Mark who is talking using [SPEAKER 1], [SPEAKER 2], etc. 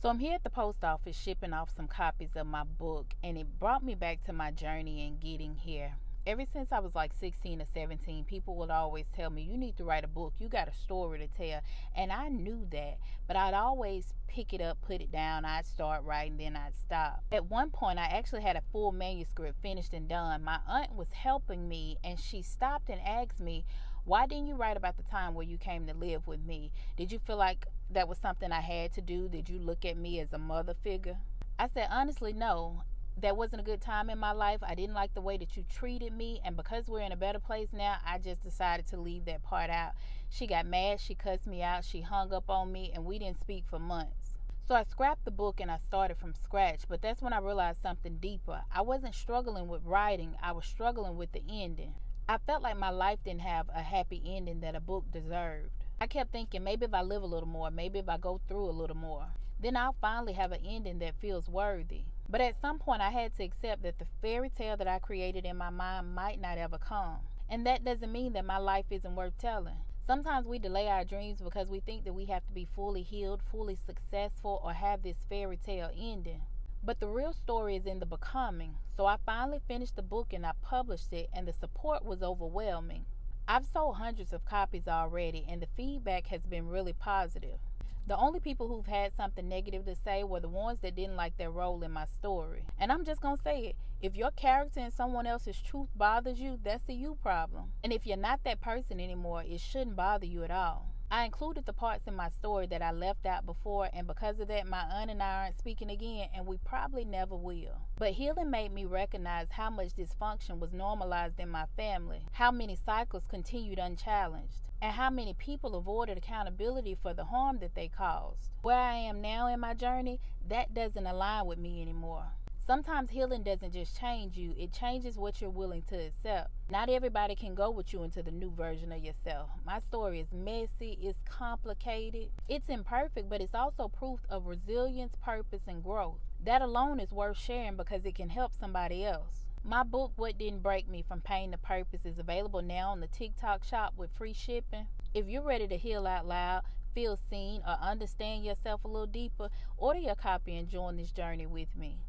[SPEAKER 1] So I'm here at the post office shipping off some copies of my book, and it brought me back to my journey in getting here. Ever since I was like 16 or 17, people would always tell me, you need to write a book, you got a story to tell. And I knew that, but I'd always pick it up, put it down, I'd start writing, then I'd stop. At one point, I actually had a full manuscript finished and done. My aunt was helping me, and she stopped and asked me, why didn't you write about the time where you came to live with me? Did you feel like that was something I had to do? Did you look at me as a mother figure? I said, honestly, no. That wasn't a good time in my life. I didn't like the way that you treated me. And because we're in a better place now, I just decided to leave that part out. She got mad. She cussed me out. She hung up on me. And we didn't speak for months. So I scrapped the book and I started from scratch. But that's when I realized something deeper. I wasn't struggling with writing. I was struggling with the ending. I felt like my life didn't have a happy ending that a book deserved. I kept thinking, maybe if I live a little more, maybe if I go through a little more, then I'll finally have an ending that feels worthy. But at some point, I had to accept that the fairy tale that I created in my mind might not ever come. And that doesn't mean that my life isn't worth telling. Sometimes we delay our dreams because we think that we have to be fully healed, fully successful, or have this fairy tale ending. But the real story is in the becoming. So I finally finished the book and I published it, and the support was overwhelming. I've sold hundreds of copies already, and the feedback has been really positive. The only people who've had something negative to say were the ones that didn't like their role in my story. And I'm just gonna say it. If your character in someone else's truth bothers you, that's a you problem. And if you're not that person anymore, it shouldn't bother you at all. I included the parts in my story that I left out before, and because of that, my aunt and I aren't speaking again, and we probably never will. But healing made me recognize how much dysfunction was normalized in my family, how many cycles continued unchallenged, and how many people avoided accountability for the harm that they caused. Where I am now in my journey, that doesn't align with me anymore. Sometimes healing doesn't just change you, it changes what you're willing to accept. Not everybody can go with you into the new version of yourself. My story is messy, it's complicated, it's imperfect, but it's also proof of resilience, purpose, and growth. That alone is worth sharing because it can help somebody else. My book, What Didn't Break Me from Pain to Purpose, is available now on the TikTok shop with free shipping. If you're ready to heal out loud, feel seen, or understand yourself a little deeper, order your copy and join this journey with me.